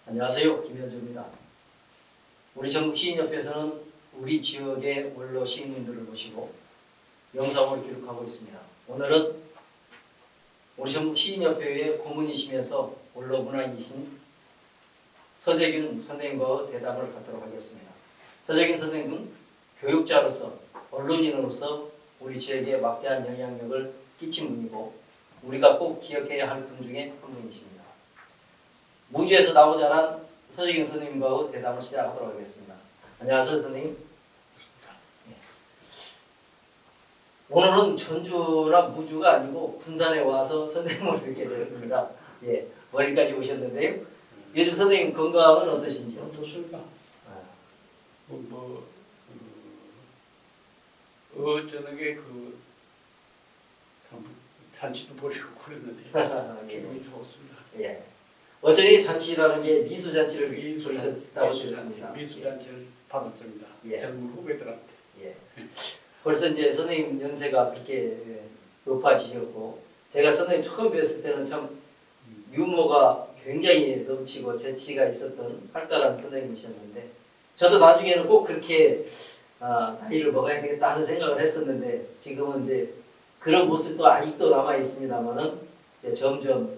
안녕하세요. 김현주입니다. 우리 전국시인협회에서는 우리 지역의 원로 시인님들을 모시고 영상으로 기록하고 있습니다. 오늘은 우리 전국시인협회의 고문이시면서 원로 문화인이신 서재균 선생님과 대담을 갖도록 하겠습니다. 서재균 선생님은 교육자로서 언론인으로서 우리 지역에 막대한 영향력을 끼친 분이고 우리가 꼭 기억해야 할 분 중에 한 분이십니다. 무주에서 나고 자란 서재균 선생님과 대담을 시작하도록 하겠습니다. 안녕하세요, 선생님. 예. 오늘은 전주나 무주가 아니고 군산에 와서 선생님을 뵙게 됐습니다. 예, 머리까지 오셨는데요. 요즘 선생님 건강은 어떠신지요? 어떻습니까? 저녁에 참 잔치도 보시고 그랬는데 기분이 좋습니다. 예. 어제 잔치라는 게 미수잔치를 보셨다고 들었습니다. 미수잔치를 받았습니다. 예. 젊은 후배들한테. 예. 벌써 이제 선생님 연세가 그렇게 높아지셨고, 제가 선생님 처음 뵀을 때는 참 유머가 굉장히 넘치고 재치가 있었던 활달한 선생님이셨는데, 저도 나중에는 꼭 그렇게 나이를 먹어야 되겠다 하는 생각을 했었는데, 지금은 이제 그런 모습도 아직도 남아 있습니다만은 점점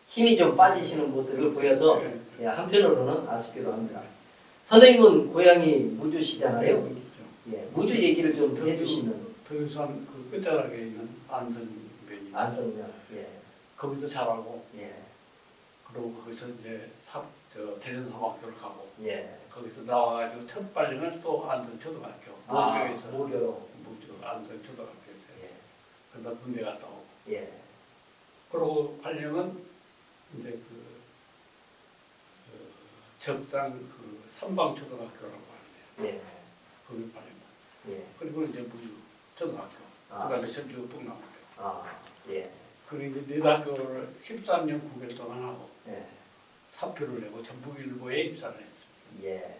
힘이 좀 빠지시는 모습을 보여서 한편으로는 아쉽기도 합니다. 선생님은 고향이 무주시잖아요. 예, 무주 얘기를 좀 해주시면. 도유산 그 끝자락에 있는 안성면이. 안성면. 예. 거기서 자라고. 예. 그리고 거기서 이제 대전사학교를 가고. 예. 거기서 나와가지고 첫 발령을 또 안성초등학교. 모교에서. 모교. 무주 안성초등학교에서 했어요. 예. 그러다 군대 갔다 오고. 예. 그리고 발령은 이제 적산 삼방초등학교라고 하는데 예. 거기 발령. 예. 그리고 이제 무주 초등학교. 그다음에 전주 북남학교. 예. 그리고 이제 내학교를 13년 9개월 동안 하고 예. 사표를 내고 전북일보에 입사를 했습니다. 예.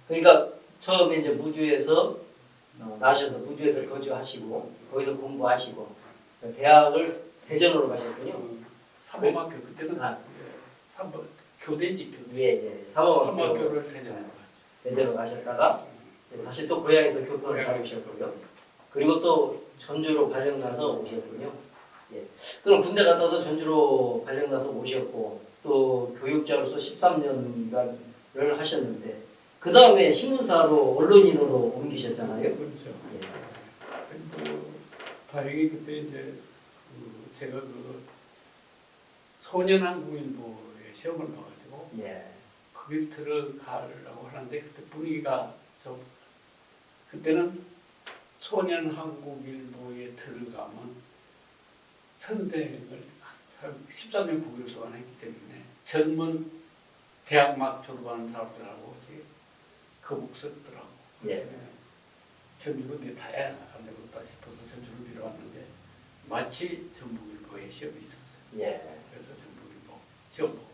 그러니까 처음에 이제 무주에서 나셔서 무주에서 거주하시고 거기서 공부하시고 대학을 대전으로 가셨군요. 사범학교 그때는 교대지 교대. 예. 사범학교를 대전으로 가셨다가 다시 또 고향에서 교통을 잡으셨고요. 그리고 또 전주로 발령나서 오셨군요. 예. 그럼 군대 갔다서 전주로 발령나서 오셨고 또 교육자로서 13년간을 하셨는데 그 다음에 신문사로 언론인으로 옮기셨잖아요. 그렇죠. 예. 다행히 그때 이제 제가 소년한국일보에 시험을 봐가지고 거길 들어가려고 하는데 그때 분위기가 좀 그때는 소년한국일보에 들어가면 선생을 13년 9개월 동안 했기 때문에 젊은 대학 막 졸업하는 사람들하고 거북스럽더라고. 그래서 전주로 내타야 안 되겠다 싶어서 전주로 내려왔는데 마치 전북일보에 시험이 있었어요. 그래서 전북일보 시험 보고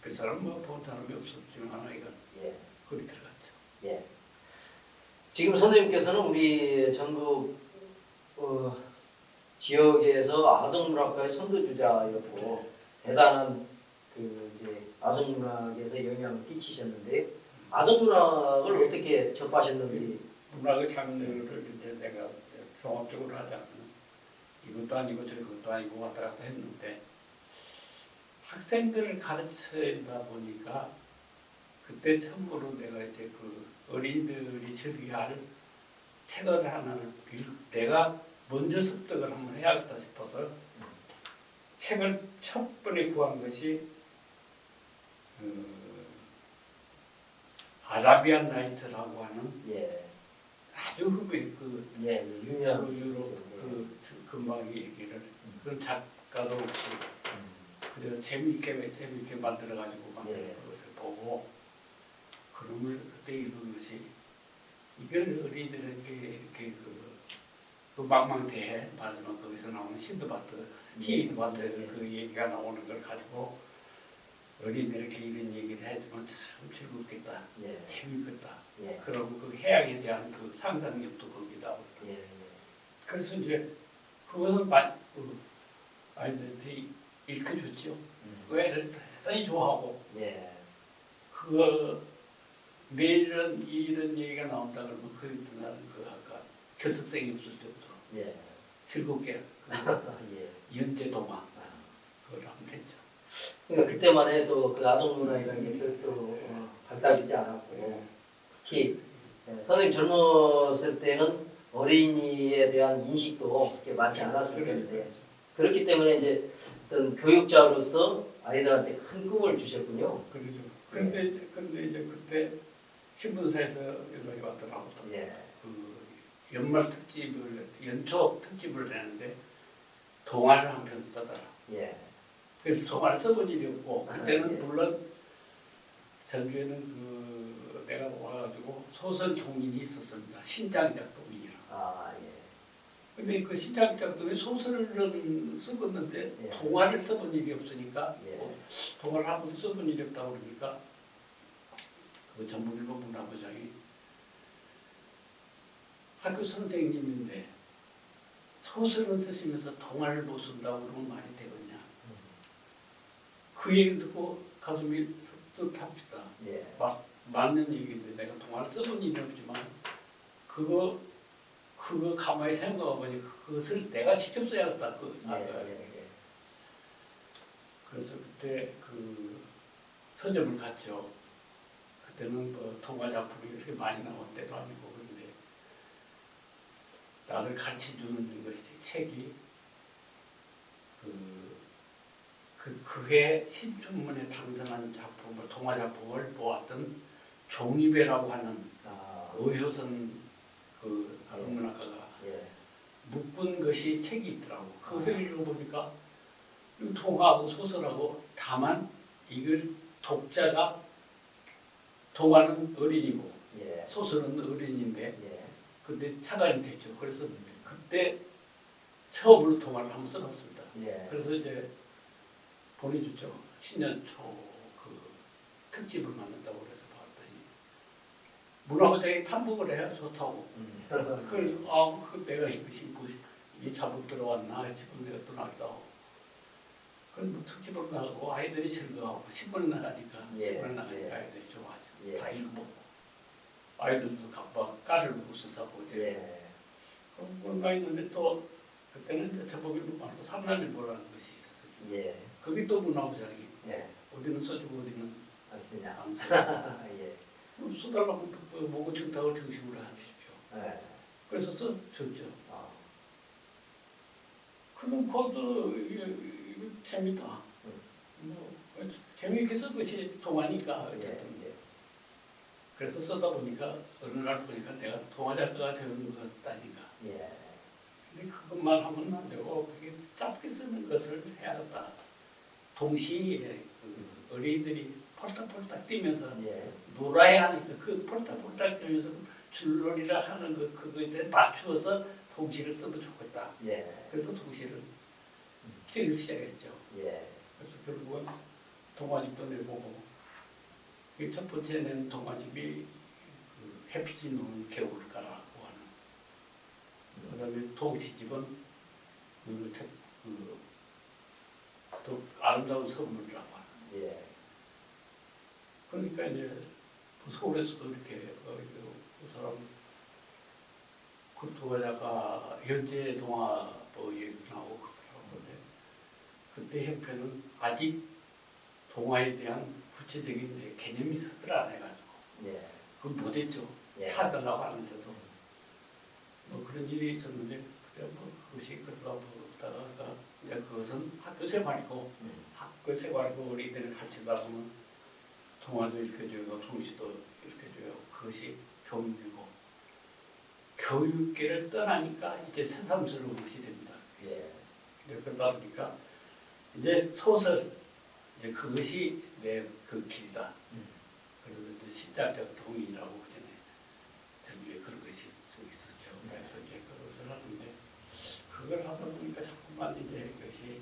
그 사람 본 사람이 없었지만 하나가 거기 들어갔죠. 지금 선생님께서는 우리 전북 지역에서 아동문학과의 선두주자였고 대단한 이제 아동문학에서 영향을 끼치셨는데 아동문학을 어떻게 접하셨는지. 문학의 장르를 이제 내가 종합적으로 하자면 이것도 아니고 저것도 아니고 왔다 갔다 했는데 학생들을 가르쳐다 보니까 그때 처음으로 내가 이제 어린이들이 즐겨할 책을 하나를 내가 먼저 습득을 한번 해야겠다 싶어서 책을 첫 번에 구한 것이 아라비안 나이트라고 하는 아주 흡입 유명한 유럽 금방 얘기를 그런 작가도 없이 그저 재미있게 만들어가지고 만든 것을 보고 그림을 그때 읽은 것이 이걸 어린이들에게 이렇게 망망대해 말하자면 거기서 나오는 신드바트, 히드바트 그 얘기가 나오는 걸 가지고 어린이들에게 이런 얘기를 해주면 참 즐겁겠다, 재밌겠다. 그리고 그 해양에 대한 그 상상력도 거기 나오고. 그래서 이제 그것을 아이들한테 읽혀줬죠. 그 애들 대단히 좋아하고 예. 그거 내일은 이런 얘기가 나온다 그러면 그 이튿날 그 아까 결석생이 없을 정도로 예. 즐겁게 예. 연재 동화 그걸 한번 했죠. 그러니까 그때만 해도 그 아동 문화이라는 게 별도로 발달되지 않았고 특히 선생님 젊었을 때는 어린이에 대한 인식도 그렇게 많지 않았을 텐데 그렇기 때문에 이제 어떤 교육자로서 아이들한테 큰 꿈을 주셨군요. 그러죠. 근데 이제 그때 신문사에서 연락이 왔더라고. 예. 그 연말 특집을 연초 특집을 내는데 동화를 한 편 써달라. 예. 그래서 동화를 써본 일이 없고 그때는 예. 물론 전주에는 그 내가 와가지고 소설 동인이 있었습니다. 신장작 동인이라. 아 예. 근데 그 신장작 동인 소설은 써봤는데 예. 동화를 써본 일이 없으니까 예. 동화를 한 번도 써본 일이 없다 그러니까 그 전북일보 문화부장이 학교 선생님인데 소설을 쓰시면서 동화를 못 쓴다고 그러면 말이 되겠냐. 그 얘기 듣고 가슴이 뜨뜻합니다. 예. 맞는 얘기인데 내가 동화를 써본 일이 없지만 그거 가만히 생각해보니 그것을 내가 직접 써야겠다. 예. 그래서 그때 그 서점을 갔죠. 그때는 뭐 동화 작품이 그렇게 많이 나온 때도 아니고 그런데 나를 가르쳐주는 것이 책이 그해 신춘문예 당선한 작품을 동화 작품을 모았던 종이배라고 하는 의효선 그 한문학가가 예. 묶은 것이 책이 있더라고. 그것을 읽어보니까 동화하고 소설하고 다만 이걸 독자가 동화는 어린이고 예. 소설은 어린인데 예. 근데 차관이 됐죠. 그래서 그때 처음으로 동화를 한번 써봤습니다. 예. 그래서 이제 보내줬죠. 신년 초 그 특집을 만든다고 그래서 봤더니 문화부장이 탐복을 해야 좋다고. 그 내가 이것이 이 자복 들어왔나 싶은 내가 또 나기도 하고. 그럼 뭐 특집을 나가고 아이들이 즐거워하고 신문에 나가니까 신문에 나가니까 아이들이 좋아하죠. 예. 다 읽고 아이들도 각각 까를 웃어서 보죠. 예. 그런 건가 있는데 또 그때는 이제 저보기도 많고 삼남일보라는 것이 있었어요. 예. 거기 또 문화부장이 예. 어디는 써주고 어디는 안 쓰냐. 안 써. 예. 그럼 써달라고 뭐고 정탁을 정식으로 해주십시오. 예. 그래서 써줬죠. 아. 그럼 그것도 이거 재밌다. 뭐 재미있게 쓴 것이 동화니까 어쨌든. 예. 그래서 쓰다 보니까 어느 날 보니까 내가 동화 작가가 되는 것 아닌가. 예. 근데 그것만 하면 안 되고 그게 짧게 쓰는 것을 해야겠다. 동시에 그 어린이들이 폴딱폴딱 뛰면서 예. 놀아야 하니까 그 폴딱폴딱 뛰면서 줄놀이라 하는 그것에 맞추어서 동시를 쓰면 좋겠다. 예. 그래서 동시를 쓰기 시작했죠. 예. 그래서 결국은 동화집도 내보고 그 첫 번째 낸 동화집이 그 햇빛이 노는 겨울가라고 하는. 그다음에 동시집은 또 아름다운 선물이라고 하는. 예. 그러니까 이제 서울에서도 이렇게 그 사람 그 동화자가 현재 동화 뭐 얘기 나오고 그러는데 그때 형편은 아직 동화에 대한 구체적인 개념이 있었더라 안 해가지고 예. 그건 못했죠. 예. 하달라고 하는데도 뭐 그런 일이 있었는데 그래 뭐 그것이 그러다 보다가 이제 그것은 학교 생활이고 학교 생활이고 어린이들을 가르치다 보면 동화도 읽혀줘요, 동시도 읽혀줘요. 그것이 교육이고 교육계를 떠나니까 이제 새삼스러운 것이 됩니다. 예. 그러다 보니까 이제 소설 이제 그것이 내 그 길이다. 그래서 이제 신작적 동인이라고 전에 전주에 그런 것이 있었죠. 그래서 이제 그것을 하는데 그걸 하다 보니까 자꾸만 이제 이것이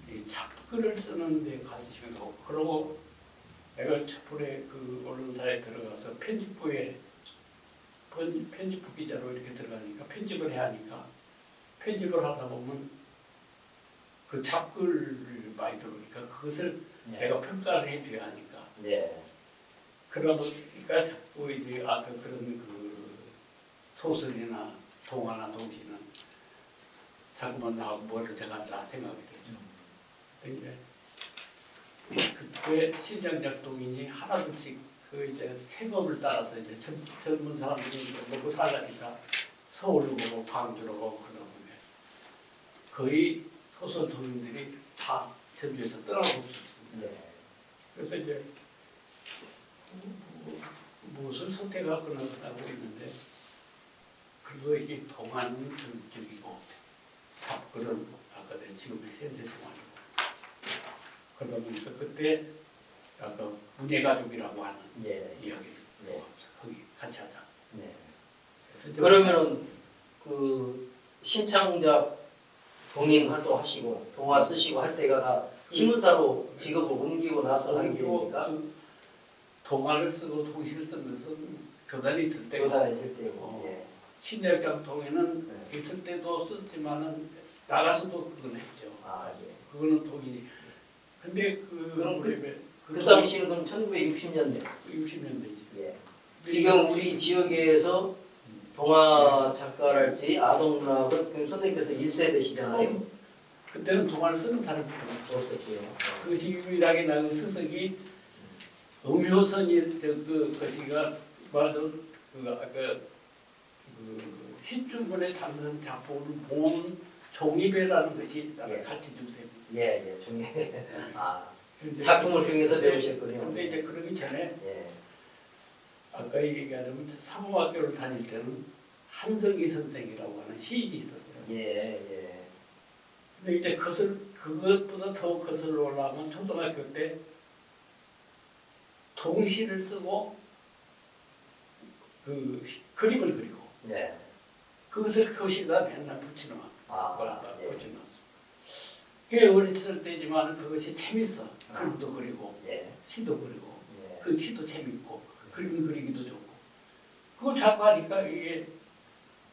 이 잡글을 쓰는데 관심이 가고 그러고 내가 첫번에 그 언론사에 들어가서 편집부 기자로 이렇게 들어가니까 편집을 해야 하니까 편집을 하다 보면 그 잡글을 많이 들어오니까 그것을 네. 내가 평가를 해줘야 하니까. 네. 그러다 보니까 자꾸 이제 아까 그런 그 소설이나 동화나 동시는 자꾸만 나 뭐를 제가 생각이 들죠. 근데 이제 그때 신장작 동인이 하나둘씩 그 이제 세금을 따라서 이제 젊은 사람들이 이제 먹고 살라니까 서울로 가고 광주로 가고 그러다 보면 거의 소설 동인들이 다 전주에서 떠나고 있었습니다. 네. 그래서 이제 무엇을 선택하거나 하고 있는데 그래도 이게 동안은 전적이고 잡글은 아까 내 지금의 현대생활이고 그러다 보니까 그때 약간 문예가족이라고 하는 예. 이야기를 네. 거기 같이 하자. 네. 그래서 이제 그러면은 그 신창작 동인 활동하시고 동화 쓰시고 할 때가 다 신문사로 직업을 옮기고 나서 하는 그리고 일입니까? 그 동화를 쓰고 동시를 쓴 것은 교단에 있을 때고 교단에 있을 때고. 예. 신약장통에는 네. 있을 때도 썼지만은 나가서도 그건 했죠. 아 예. 그거는 동인이. 근데 그럼 그 그 당시는 그럼 1960년대. 60년대지. 예. 지금 우리 지역에서 동화 작가랄지 아동문학은 그 선생님께서 1세대시잖아요. 그때는 동화를 쓰는 사람이 없었어. 없었고요. 그것이 유일하게 나는 스석이 음효선이 것이가 말하던 그 아까 그 신춘문예 당선 작품을 모은 종이배라는 것이 나를 예. 가르쳐 주세요. 예, 예, 중에 아 근데 작품을 통해서 근데- 배우셨군요. 근데 이제 그러기 전에 예, 아까 얘기하자면 사범학교를 다닐 때는 한성기 선생이라고 하는 시인이 있었어요. 예, 예, 근데 이제 그것보다 더 거슬러 올라가면 초등학교 때 동시를 쓰고 그 그림을 그리고 예. 그것을 교실에다 맨날 붙이는 아, 예, 붙여놨어. 꽤 어렸을 때지만 그것이 재밌어. 그림도 그리고 예, 시도 그리고 예. 그 시도 재밌고 그림 그리기도 좋고 그걸 자꾸 하니까 이게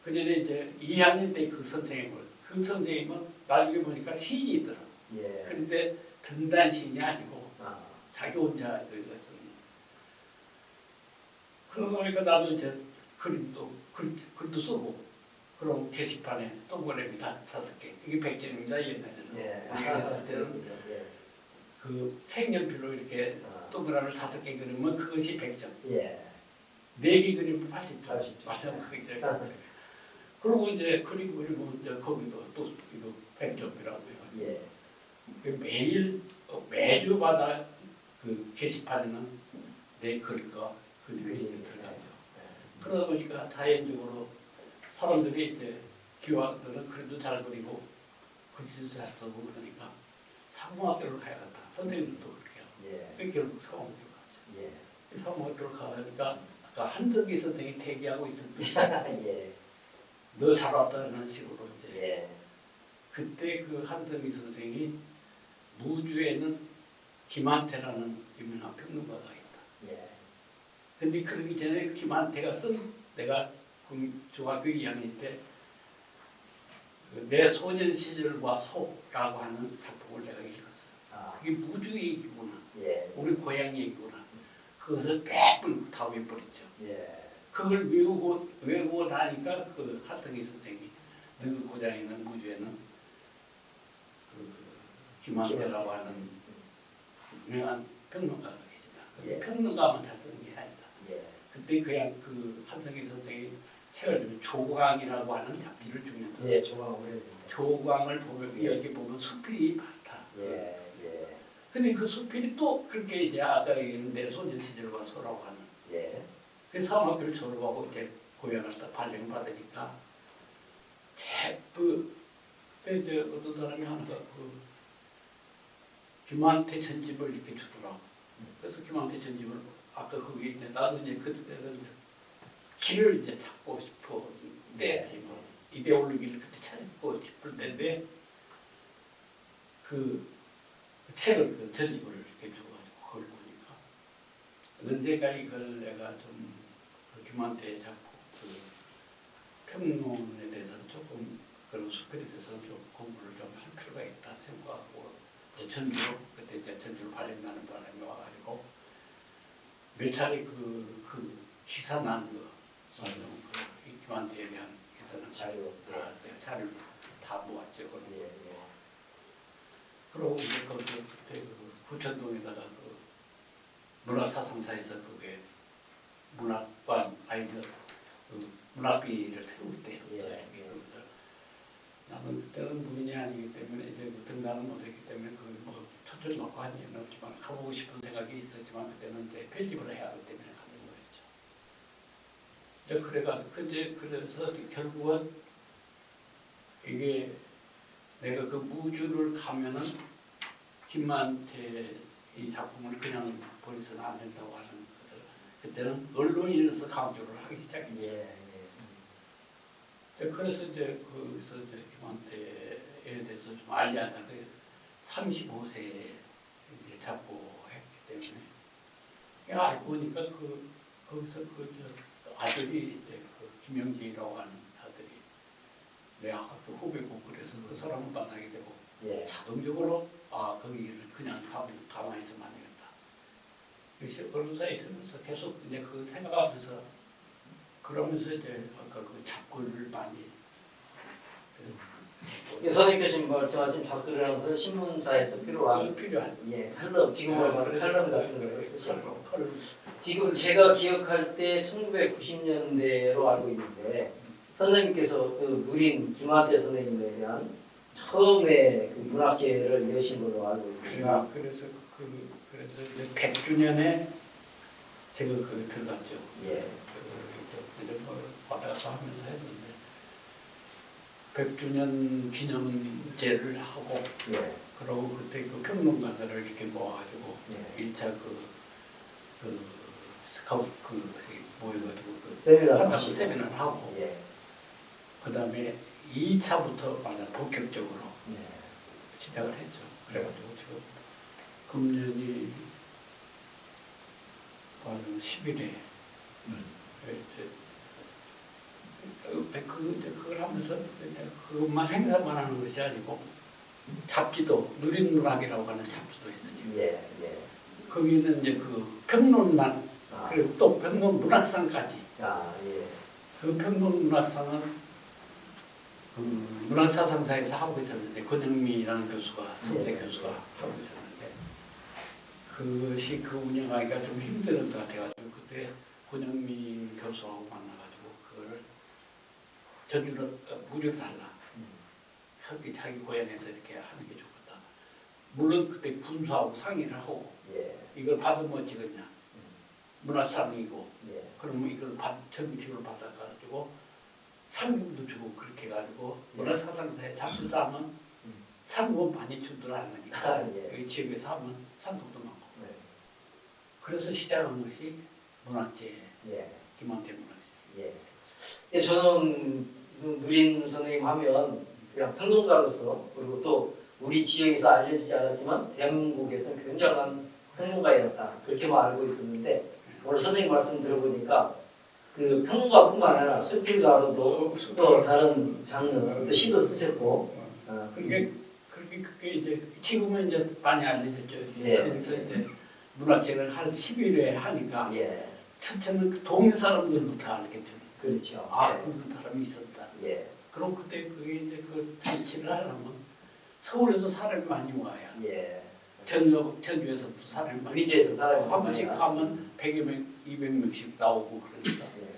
그전에 이제 2학년 때 그 선생님은 나중에 보니까 시인이더라고. 예. 그런데 등단 시인이 아니고 아, 자기 혼자 그것은 그러다 보니까 나도 이제 글도 쓰고 그럼 게시판에 동그라미 5개 이게 100점입니다 옛날에는. 예. 우리가 했을 때는 예. 그 색연필로 이렇게 아, 동그라미를 5개 그리면 그것이 100점. 예. 4개 그리면 80점. 80점. 맞으면 그게 이제 그리고 이제 그림 그리고 이제 거기도 또 이거 100점이라고요. 예. 매주마다 그 게시판에는 내 글과 그림이 그림이 들어가죠. 예. 그러다 보니까 자연적으로 사람들이 이제 기왕들은 그림도 잘 그리고 글씨도 잘 쓰고 그러니까 상호학교를 가야겠다. 선생님들도 그렇게 하고. 예. 그래서 결국 상호학교 갔죠. 예. 상호학교를 가니까 아까 한석기 선생이 대기하고 있을 때 예. 너 잘 왔다는 식으로 이제 예. 그때 그 한석기 선생이 무주에는 김한태라는 유명한 평론가가 있다. 예. 근데 그러기 전에 김한태가 쓴 내가 중학교 2학년 때 내 소년 시절과 소라고 하는 작품을 내가 읽었어요. 아, 그게 무주 얘기구나. 예. 우리 고향 얘기구나. 그것을 매번 다 외버렸죠. 예. 그걸 외우고 나니까 그 한석기 선생이 너희 고장에 있는 무주에는 그 김한태라고 하는 유명한 평론가가 계시다. 예. 평론가만 잘 쓰는 게 아니다. 예. 그때 그냥 그 한석기 선생이 책을 주면 조광이라고 하는 잡지를 주면서 예. 좋아 오래됐네. 조광을 보면 여기 보면 수필이 많다. 예. 예. 근데 그 수필이 또 그렇게 이제 아까 얘기한 내 소년 시절과 소라고 하는 예. 그 사막교를 졸업하고 이제 고향을 딱 발령을 받으니까 그때 이제 어떤 사람이 하나가 그 김한태 전집을 이렇게 주더라고. 그래서 김한태 전집을 아까 거기 이제 나도 이제 그때는 길을 이제 찾고 싶어 때지 뭐 이데올로기를 그때 찾고 싶을 때인데 그 책을 그 전집을 이렇게 줘가지고 그걸 보니까 언젠가 이걸 내가 좀그 김한태 작품 그 평론에 대해서 조금 그런 수필에 대해서 좀 공부를 좀 할 필요가 있다 생각하고 이제 전주로 그때 이제 전주로 발령나는 바람에 와가지고 몇 차례 그 기사 난거 김한태에 대한 기사는 자료. 자료를 다 모았죠. 예, 그러고 이제 거기서 그때 그 부천동에다가 그 문화사상사에서 그게 문학관 아이디어 그 문학비를 세울 때 예. 그래서 나는 그때는 문인이 아니기 때문에 이제 뭐 등단은 못했기 때문에 그뭐 초점 놓고 한 일은 없지만 가보고 싶은 생각이 있었지만 그때는 이제 편집을 해야 하기 때문에 가는 거였죠. 이제 그래가지고 이제 그래서 결국은 이게 내가 그 무주를 가면은 김만태 이 작품을 그냥 버려서는 안 된다고 하는 것을 그때는 언론인으로서 강조를 하기 시작했죠. 예. 그래서 이제 거기서 이제 김한태에 대해서 좀 알려하다가 35세에 이제 작고했기 때문에 알고 보니까 거기서 아들이 이제 그 김영재라고 하는 아들이 내 학교 후배고 그래서 그 사람을 만나게 되고 예. 자동적으로 거기를 그냥 가만히 있으면 안 되겠다. 그래서 언론사에 있으면서 계속 이제 그 생각하면서 그러면서 이제 아까 그 작글을 많이 선생님 교수님 말씀하신 작글이라는 것은 신문사에서 필요한 필요한 칼럼, 지금으로 말하는 칼럼 같은 걸 쓰시고 칼럼. 지금 제가 기억할 때 1990년대로 알고 있는데 선생님께서 그 누린 김한태 선생님에 대한 처음에 그 문학제를 여신 걸로 알고 있습니다. 그래서 이제 100주년에 제가 들어갔죠. 예. 이제 뭐 왔다 갔다 하면서 했는데 100주년 기념제를 하고 예. 그러고 그때 그 평론가들을 이렇게 모아가지고 예. 1차 모여가지고 세미나를 하고 예. 그 다음에 2차부터 본격적으로 예. 시작을 했죠. 그래가지고 지금 금년이 10일에 그걸 하면서 그것만 행사만 하는 것이 아니고 잡지도 누린 문학이라고 하는 잡지도 있으니까 예. 예. 거기는 이제 그 평론만 그리고 또 평론 문학상까지 예. 그 평론 문학상은 그 문학사상사에서 하고 있었는데 권영미라는 교수가 서울대 교수가 하고 있었는데 그것이 그 운영하기가 좀 힘든 것 같아가지고 그때 권영미 교수하고 만나가지고 그거를 전주로 무료로 달라. 자기 고향에서 이렇게 하는 게 좋겠다. 물론 그때 군수하고 상의를 하고 예. 이걸 받으면 어찌겠냐. 문학상이고 예. 그러면 이걸 정식으로 받아가지고 상금도 주고 그렇게 해가지고 문화사상사에 잡지 싸면 상금 많이 주더라 하니까 그 지역에서 하면 상금도 많고 그래서 시작한 것이 문학제 김한태 문학제. 예. 저는 누린 선생님 하면 그냥 평론가로서 그리고 또 우리 지역에서 알려지지 않았지만 대한민국에서는 굉장한 평론가였다 그렇게만 알고 있었는데 오늘 선생님 말씀 들어보니까 그 평론가뿐만 아니라 수필가로도 또 다른 장르 또 시도 쓰셨고 그게 이제 지금은 이제 많이 알려졌죠. 예. 그래서 이제 문학제를 한 10일에 하니까 예. 첫째는 그 동네 사람들부터 알겠죠. 그렇죠. 그런 사람이 있었다. 예. 그럼 그때 그게 이제 그 잔치를 하려면 서울에서 사람이 많이 와야. 예. 전주에서 사람이 많이 위주에서 사람이 한 번씩 가면 100여 명, 200명씩 나오고 그러니까 예.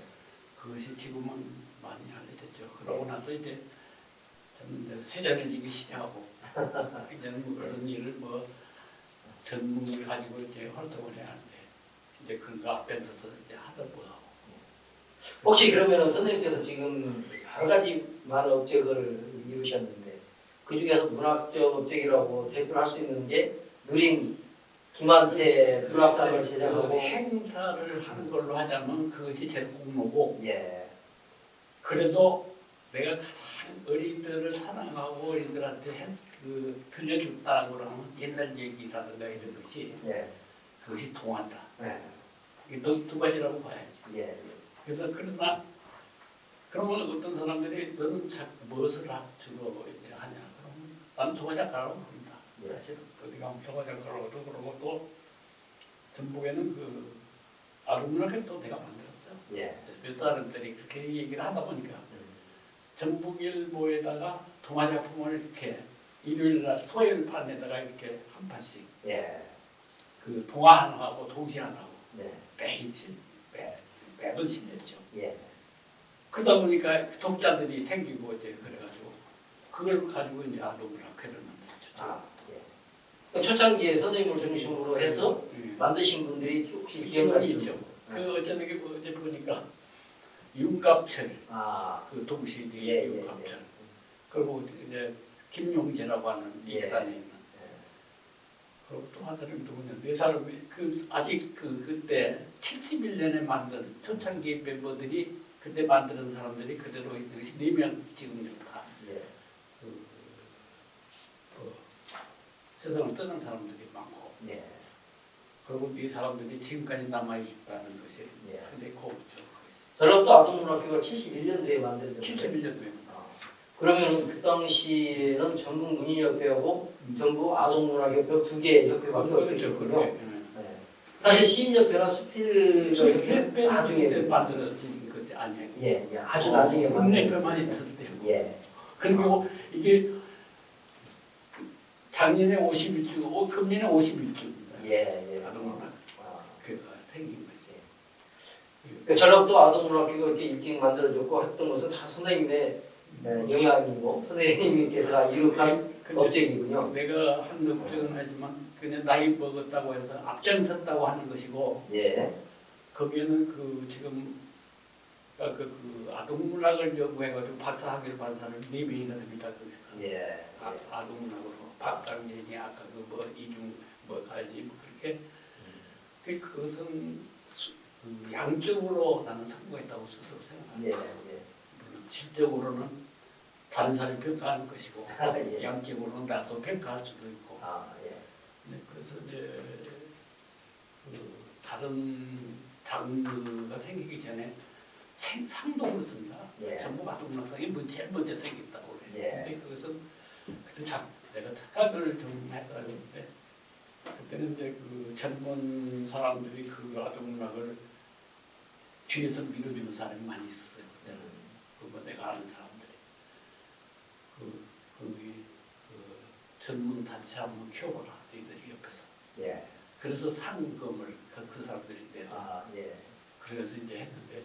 그것이 지금은 많이 알려졌죠. 그러고 나서 이제 저는 이제 세자를 지기 시작하고 이제는 뭐 그런 일을 뭐 전문을 가지고 이제 활동을 해야 하는데 이제 그런 거 앞에 서서 이제 하다 못하고. 혹시 그러면은 선생님께서 지금 여러 가지 많은 업적을 이루셨는데 그 중에서 문학적 업적이라고 대표를 할 수 있는 게 누린 김한태 문학상을 제작하고 행사를 하는 걸로 하자면 그것이 제일 공로고 예. 그래도 내가 가장 어린이들을 사랑하고 어린이들한테 들려줬다고 하면 옛날 얘기라든가 이런 것이 예. 그것이 통한다. 예. 이게 두 가지라고 봐야지. 예. 그래서 그러나 그러면 어떤 사람들이 너는 무엇을 주로 이제 하냐? 그러면 나는 동화작가라고 합니다. 예. 사실 어디 가면 동화작가라고도 그러고 또 전북에는 그 아동문학회를 또 내가 만들었어요. 예. 몇 사람들이 그렇게 얘기를 하다 보니까 전북일보에다가 동화작품을 이렇게 일요일날 토요일 판에다가 이렇게 한 판씩 예. 그 동화 하나하고 동시 하나하고 네. 매번 실렸죠. 예. 그러다 보니까 독자들이 생기고 이제 그래가지고 그걸 가지고 이제 아동문학회를 만들었죠. 아, 예. 그러니까 초창기에 선생님을 중심으로 해서 만드신 분들이 혹시 지금 기억나시죠? 있죠. 그 어쩌게 어제 보니까 윤갑철 아, 그 동시 예, 예, 윤갑철 그리고 이제 김용재라고 하는 예. 익산에 있는 그리고 또 하나는 누구냐 네 사람이 그 아직 그때 71년에 만든 초창기 멤버들이 그때 만드는 사람들이 그대로 있는 것이 4명 지금 다 예. 세상을 떠난 사람들이 많고 예. 그리고 이 사람들이 지금까지 남아 있다는 것이 예. 상당히 고맙죠. 전라북도 아동문학회가 71년도에 만들었죠. 71년도에 그러면 그 당시에는 전국 문인협회하고 전국 아동문학협회 2개 협회가 있었거든요. 네. 사실 시인협회나 수필협회 나중에 만들어진 것이 아니에요. 예, 예, 아주 나중에 국내표만 있었을 때요. 예. 그리고 이게 작년에 51주, 금년에 51주입니다. 예, 예. 아동문학 아. 그 생긴 것이. 그 전라북도 아동문학회가 이렇게 일찍 만들어졌고 했던 것은 다 선생님의 영향이고 선생님께서 이룩한 업적이군요. 내가 한 업적은 하지만 그냥 나이 먹었다고 해서 앞장섰다고 하는 것이고 예. 거기에는 그 지금 그 아동문학을 연구해가지고 박사학위를 받은 사람이 4명이나 됩니다. 거기서. 예. 아동문학으로 박사학위니 아까 그 뭐 이중 뭐 가야지 뭐 그렇게 그것은 그 양적으로 나는 성공했다고 스스로 생각합니다. 예. 예. 물론 질적으로는 다른 사람이 평가하는 것이고 예. 양적으로는 나도 평가할 수도 있고. 아, 예. 네, 그래서 이제 그 다른 장르가 생기기 전에 상동을 씁니다. 예. 전부 아동문학상이 제일 먼저 생겼다고 그래요. 예. 근데 그것은 그때 참 내가 착각을 좀 했다 그랬는데 그때는 이제 그 젊은 사람들이 그 아동문학을 뒤에서 밀어주는 사람이 많이 있었어요. 그때는 그뭐 내가 아는 사람들이 그 전문 단체 한번 키워보라 너희들이 옆에서. 예. 그래서 상금을 그 사람들이 내서 아, 예. 그래서 이제 했는데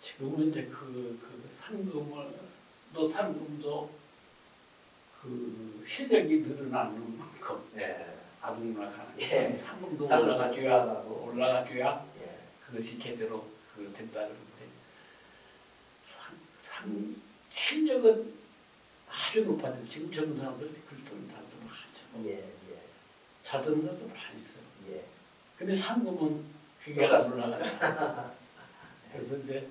지금은 이제 그 상금도 그 실력이 늘어나는 만큼 예. 아동문학하는 예. 상금도 상금도 올라가줘야 예. 그것이 제대로 된다는데 실력은 아주 높아져. 지금 젊은 사람들 글 쓰는 사람도 많죠. 예. 예. 잘 쓰는 사람도 많이 있어요. 예. 근데 상금은 그게 안 올라가요. 그래서 이제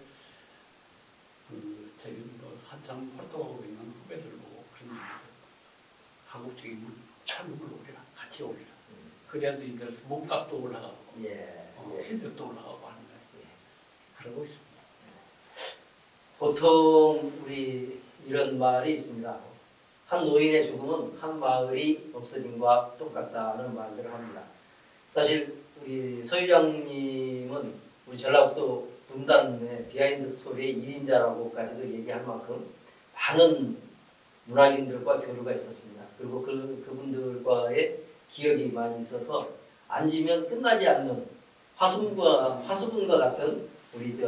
그 저기 뭐 한참 활동하고 있는 후배들 보고 그런 얘기를 가급적이면 상금을 올리라, 같이 올리라. 그래야 너희들 몸값도 올라가고 예. 예. 실력도 올라가고 하는 거예요. 그러고 있습니다. 보통 우리 이런 말이 있습니다. 한 노인의 죽음은 한 마을이 없어짐과 똑같다는 말들을 합니다. 사실 우리 서 회장님은 우리 전라북도 분단의 비하인드 스토리의 1인자라고까지도 얘기할 만큼 많은 문학인들과 교류가 있었습니다. 그리고 그분들과의 기억이 많이 있어서 앉으면 끝나지 않는 화수분과 같은 우리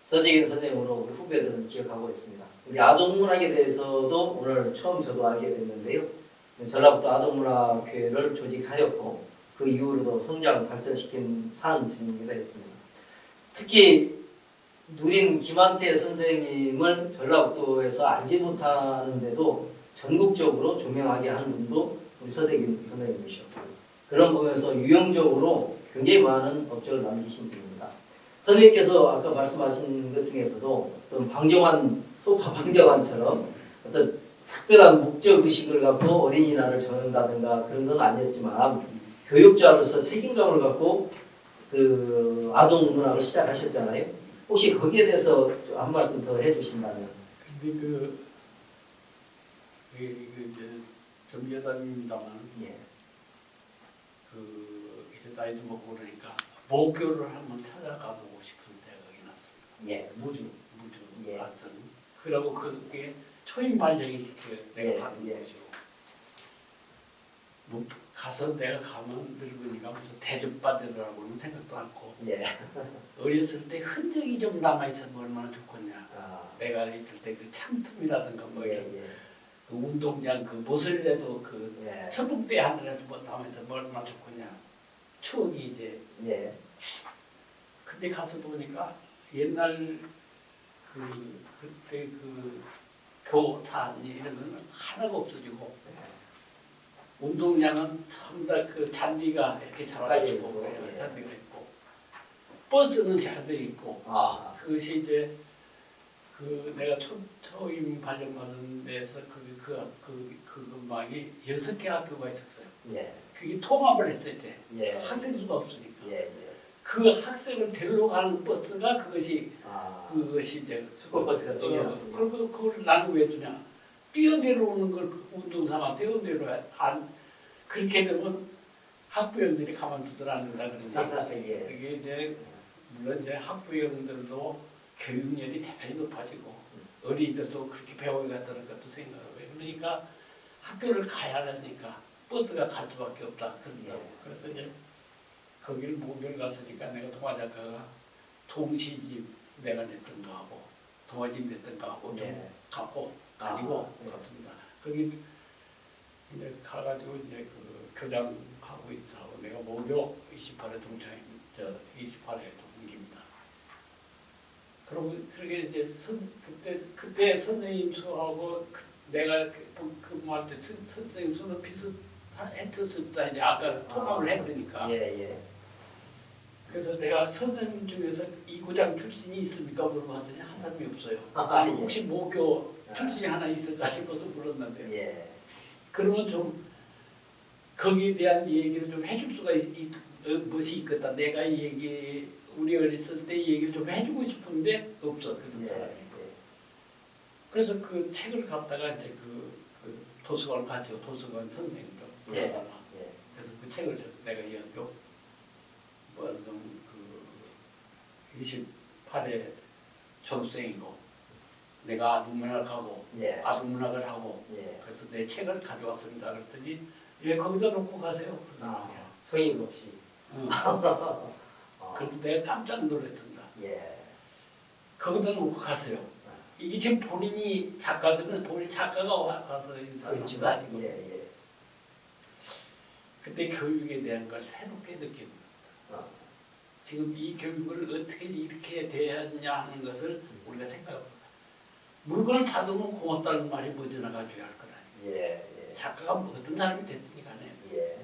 서재균 선생님으로 우리 후배들은 기억하고 있습니다. 우리 아동문학에 대해서도 오늘 처음 저도 알게 됐는데요. 전라북도 아동문학회를 조직하였고 그 이후로도 성장 발전시킨 산 증인이기도 했습니다. 특히 누린 김한태 선생님을 전라북도에서 알지 못하는데도 전국적으로 조명하게 하는 분도 우리 서재균 선생님이셨고 그런 부분에서 유형적으로 굉장히 많은 업적을 남기신 분입니다. 선생님께서 아까 말씀하신 것 중에서도 어떤 소파 방정환처럼 어떤 특별한 목적 의식을 갖고 어린이날을 정한다든가 그런 건 아니었지만 교육자로서 책임감을 갖고 그 아동 문학을 시작하셨잖아요. 혹시 거기에 대해서 한 말씀 더 해주신다면. 근데 그 이제 좀 여담입니다만 예. 그 이제 나이도 먹고 그러니까 목교를 한번 찾아가 보고 싶은 생각이 났습니다. 예. 무주. 무주 예. 안성. 그러고 그게 초임 발령이 내가 예, 받은 예. 거죠. 뭐 가서 내가 가면 늙으니까 무슨 대접받으라고는 생각도 않고 예. 어렸을 때 흔적이 좀 남아 있으면 얼마나 좋겠냐. 아. 내가 있을 때 그 창틈이라든가 뭐 이런 예. 그 운동장 그 못을래도 그 예. 철봉대 하늘에도 뭐 남아 있으면 얼마나 좋겠냐. 추억이 이제 예. 그때 가서 보니까 옛날 그때 그 교산 이런 거는 하나가 없어지고 운동장은 전부 다 그 잔디가 이렇게 자라가지고 있고, 그래요. 예. 잔디가 있고 버스는 잘돼 있고 아. 그것이 이제 그 내가 초임 발령받은 데서 그 근방이 6개 학교가 있었어요. 예. 그게 통합을 했을 때 예. 학생 수가 없으니까 예. 예. 그 학생을 데리러 가는 버스가 그것이 아. 그것이 이제 수컷버스가 되면. 그리고 그걸 나는 왜 주냐? 뛰어내려오는 걸 운동삼아 뛰어내려 안 그렇게 되면 학부형들이 가만두질 않는다 그러는 얘기지. 예. 그게 이제 물론 이제 학부형들도 교육열이 대단히 높아지고 어린이들도 그렇게 배워야겠다는 것도 생각하고 그러니까 학교를 가야 하니까 버스가 갈 수밖에 없다 그런다고. 예. 그래서 이제 거기를 목요일 갔으니까 내가 동화 작가가 동시집 내가 냈던 거 하고 동화집 냈던 거 하고 좀 예. 갖고 다니고 예. 갔습니다. 거기 이제 가가지고 이제 그 교장하고 인사하고 내가 목요 28회 동창입니다. 저 28회 동기입니다. 그리고 그렇게 이제 그때 선생님 수하고 내가 근무할 때 선생님 수는 비슷했었다 이제 아까 통합을 해버리니까. 예. 예. 그래서 내가 선생님 중에서 이구장 출신이 있습니까 물어봤더니 한 사람이 없어요. 아, 나는 예. 혹시 모교 출신이 하나 있을까 싶어서 물었는데 예. 그러면 좀 거기에 대한 얘기를 좀 해줄 수가 무엇이 있겠다. 내가 이 얘기 우리 어렸을 때 이 얘기를 좀 해주고 싶은데 없어 그런 예. 사람이. 예. 그래서 그 책을 갖다가 이제 그 도서관 가지고 도서관 선생님도 예. 불러달라. 예. 그래서 그 책을 내가 이 학교 뭐좀 그 28회 졸업생이고 내가 아동문학하고 예. 아동문학을 하고 예. 그래서 내 책을 가져왔습니다. 그랬더니 예 거기다 놓고 가세요. 아. 성인 없이. 응. 아. 그래서 내가 깜짝 놀랐습니다. 예. 거기다 놓고 가세요. 이게 지금 본인이 작가거든. 본인 작가가 와서 인사를 그렇죠. 가지고 예. 예. 그때 교육에 대한 걸 새롭게 느낍니다. 지금 이 교육을 어떻게 이렇게 돼야 하느냐 하는 것을 우리가 생각하고 물건을 받으면 고맙다는 말이 먼저 나가줘야 할 거다. 예. 예. 작가가 어떤 사람이 됐든지 간에 예.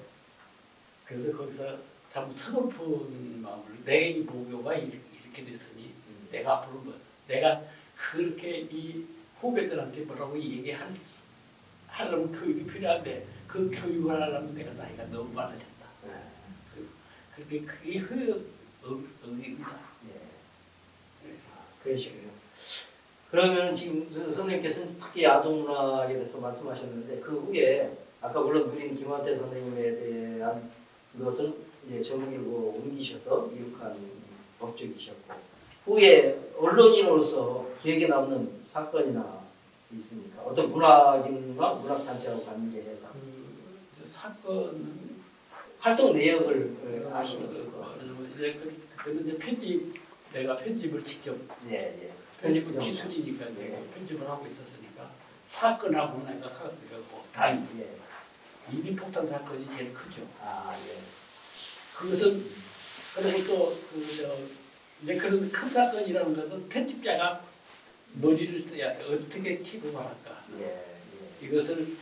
그래서 거기서 참 서글픈 마음을 내 이 모교가 이렇게 됐으니 내가 앞으로 뭐 내가 그렇게 이 후배들한테 뭐라고 얘기하려면 교육이 필요한데 그 교육을 하려면 내가 나이가 너무 많아졌다. 그게 의미입니다. 예. 그러시군요. 그러면 지금 선생님께서는 특히 아동문학에 대해서 말씀하셨는데 그 후에 아까 물론 누린 김환태 선생님에 대한 것은 이제 전국일보 옮기셔서 이룩한 법조이셨고 후에 언론인으로서 기억에 남는 사건이나 있습니까? 어떤 문학인과 문학단체하고 관계해서 그 사건은 활동 내역을 아시면 좋을 것 같습니다. 이제 그때는 이제 내가 편집을 직접 예. 편집 기술이니까 이제 예. 편집을 하고 있었으니까 사건하고 내가 가고 다행히 예. 이비폭탄 사건이 제일 크죠. 아 예. 그것은 그리고 또 이제 그런 큰 사건이라는 것은 편집자가 머리를 써야 돼. 어떻게 취급을 할까. 예. 이것을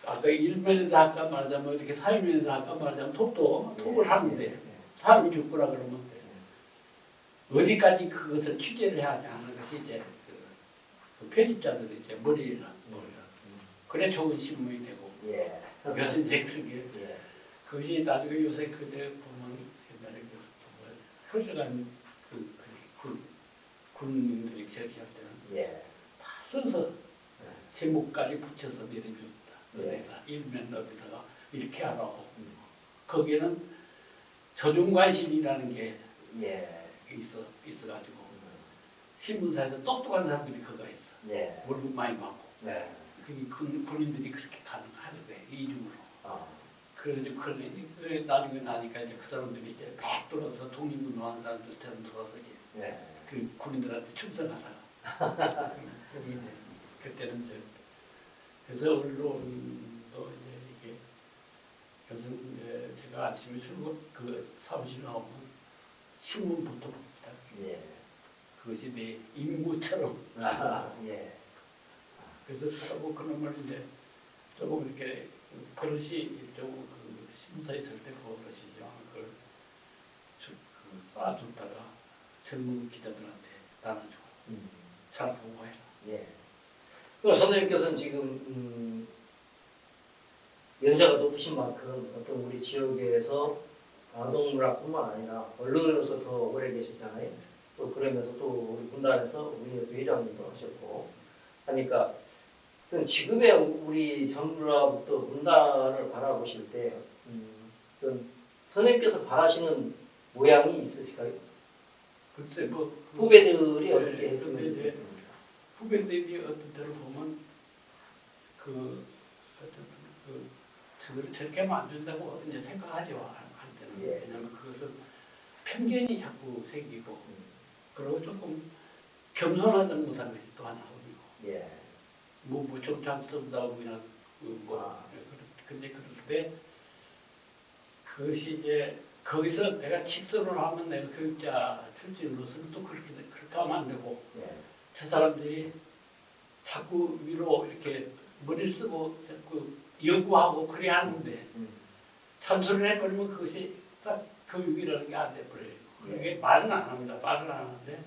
아까 일면에서 아까 말하자면 이렇게 사회면에서 아까 말하자면 톡을 하는데 사람이 죽거나 그러면 어디까지 그것을 취재를 해야 하냐 하는 것이 이제 그 편집자들이 이제 머리라. 그래 좋은 신문이 되고. 예. 그래서 이제 그게 예. 그것이 나중에 요새 그대 보면 옛날에 보면 흘러간 그 군인들이 저기 할 때는 예. 다 써서 제목까지 붙여서 내려준다. 예. 어디다 일면 어디다가 이렇게 하라고. 거기에는 조종관실이라는 게 예. 있어가지고 신문사에서 똑똑한 사람들이 거기가 있어. 예. 월급 많이 받고. 네. 군인들이 그렇게 하는 거예요. 이중으로. 아. 그래가지고 나중에 나니까 이제 그 사람들이 이제 백 돌아서 독립운동한 사람들처럼 돌아서 이제 네. 그 군인들한테 충성하다가 거기 이제 그때는 이제 그래서 언론도 이제 이게 그래서 이제 제가 아침에 출근 그 사무실 나오면 신문부터 봅니다. 예. 그것이 내 임무처럼. 아, 예. 그래서 하고 그놈을 이제 조금 이렇게 버릇이 조금 그 신문사에 있을 때 버릇이지만 그걸 그 쌓아뒀다가 젊은 기자들한테 나눠주고 잘 보고해라. 예. 그럼 선생님께서는 지금 연세가 높으신 만큼 어떤 우리 지역에서 아동문화뿐만 아니라 언론으로서 더 오래 계셨잖아요. 또 그러면서 또 우리 군단에서 우리 회장님도 하셨고 하니까 지금의 우리 전문화부터 문단을 바라보실 때 어떤 선생님께서 바라시는 모양이 있으실까요? 글쎄 뭐 후배들이 어떻게 했으면 좋겠습니까? 후배들이 어떤 때를 보면 그 어떤 그 저들을 저렇게 하면 안 된다고 이제 생각하죠 할 때는. 예. 왜냐하면 그것은 편견이 자꾸 생기고 그리고 조금 겸손하지 못한 것이 또 하나고 예. 뭐좀 장점다고 그냥 근데 그럴 때 그것이 이제 거기서 내가 직선을 하면 내가 교육자 출신으로서는 또 그렇게 하면 안 되고 예. 저 사람들이 자꾸 위로 이렇게 머리를 쓰고 자꾸 연구하고 그래 하는데 잔소리를 해버리면 그것이 딱 교육이라는 게 안 돼버려요. 그게 말은 안 합니다. 말은 안 하는데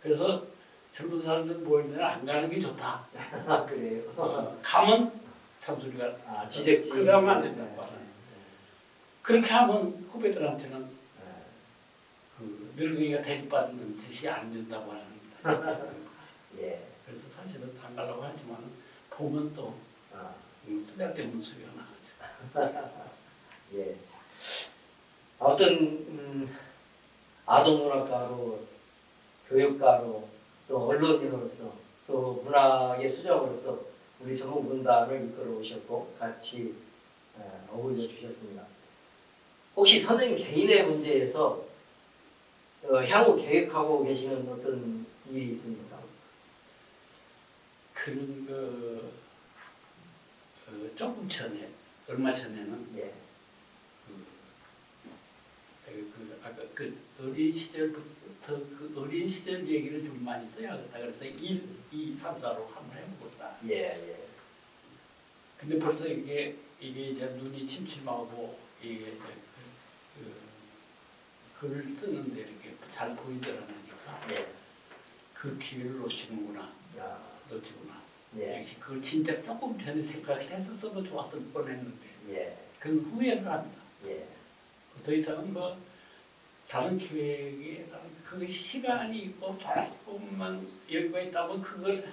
그래서 젊은 사람들 모일 때는 안 가는 게 좋다. 아, 그래요? 가면 잔소리가 지적지. 그러면 안 된다고 하는. 그렇게 하면 후배들한테는 그 늙은이가 대립받는 짓이 안 된다고 하는 겁니다. 예. 그래서 사실은 안 가려고 하지만 보면 또 쓸데없는 소리가 나가죠. 예. 아무튼 아동문학가로 교육가로 또 언론인으로서 또 문학의 수장으로서 우리 전문군단을 이끌어 오셨고 같이 어울려 주셨습니다. 혹시 선생님 개인의 문제에서 향후 계획하고 계시는 어떤 일이 있습니까? 그런 조금 전에 얼마 전에는 예. 아까 그 어린 시절부터 그 어린 시절 얘기를 좀 많이 써야겠다. 그래서 1, 2, 3, 4로 한번 해보겠다. 예, 예. 근데 벌써 이게 이제 눈이 침침하고 이게 이제 글을 쓰는데 이렇게 잘 보이더라니까 예. 그 기회를 놓치는구나. 야. 놓치구나. 예. 역시 그걸 진짜 조금 전에 생각을 했었으면 좋았을 뻔했는데 예. 그건 후회를 합니다. 예. 더 이상은 뭐 다른 기획이 그 시간이 있고 조금만 여유가 있다면 그걸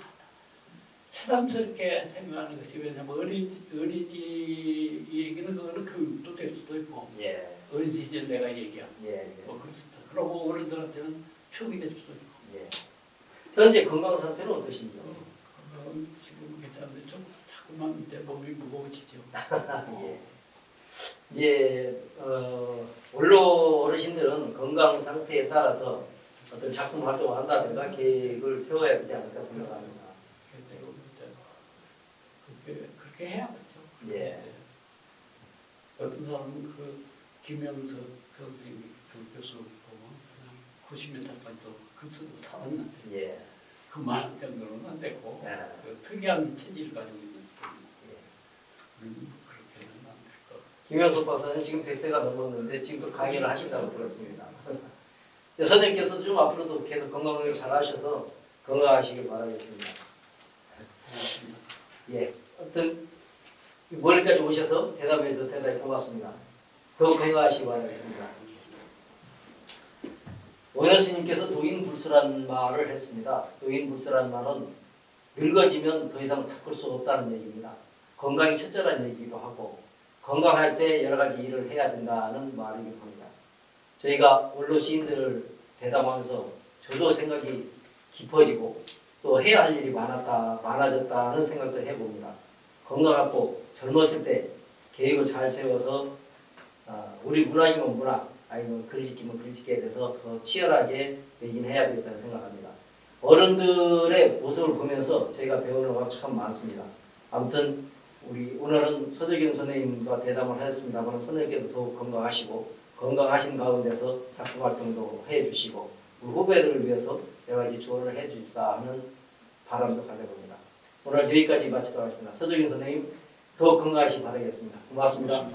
새삼스럽게 생각하는 것이 왜냐하면 어린이 얘기는 그거는 교육도 될 수도 있고 예. 어린 시절 내가 얘기하고 예. 예. 뭐 그렇습니다. 그러고 어른들한테는 추억이 될 수도 있고. 예. 현재 건강 상태는 어떠신지요? 지금 괜찮은데 좀 자꾸만 내 몸이 무거워지죠. 예. 이제 원로 어르신들은 건강 상태에 따라서 어떤 작품 활동을 한다든가 계획을 세워야 되지 않을까 생각합니다. 그렇게 해야겠죠. 예. 어떤 사람은 그 김영석 선생님이 그 교수 보면 그냥 90몇 살까지도 글 쓰고 살았는데 예. 그만한 정도는 안 되고 예. 그 특이한 체질을 가지고 있는 분이 예. 그렇게는 안 될 것. 김영석 박사는 지금 100세가 넘었는데 지금도 강의를 하신다고 들었습니다. 선생님께서도 좀 앞으로도 계속 건강을 잘 하셔서 건강하시길 바라겠습니다. 고맙습니다. 예. 아무튼 멀리까지 오셔서 대답해서 대단히 고맙습니다. 더 건강하시기 바라겠습니다. 원효 스님께서 도인불수라는 말을 했습니다. 도인불수라는 말은 늙어지면 더 이상 닦을 수 없다는 얘기입니다. 건강이 첫째라는 얘기기도 하고 건강할 때 여러 가지 일을 해야 된다는 말이기도 합니다. 저희가 원로 시인들을 대담하면서 저도 생각이 깊어지고 또 해야 할 일이 많아졌다는 생각도 해봅니다. 건강하고 젊었을 때 계획을 잘 세워서 우리 문학이면 문학, 아니면 글짓기면 글짓기에 대해서 더 치열하게 매진해야 되겠다는 생각합니다. 어른들의 모습을 보면서 저희가 배우는 거 참 많습니다. 아무튼 우리 오늘은 서도경 선생님과 대담을 하였습니다만 선생님께서 더욱 건강하시고 건강하신 가운데서 작품 활동도 해주시고 우리 후배들을 위해서 여러 가지 조언을 해주십사 하는 바람도 가져봅니다. 오늘 여기까지 마치도록 하겠습니다. 서도경 선생님 더욱 건강하시기 바라겠습니다. 고맙습니다.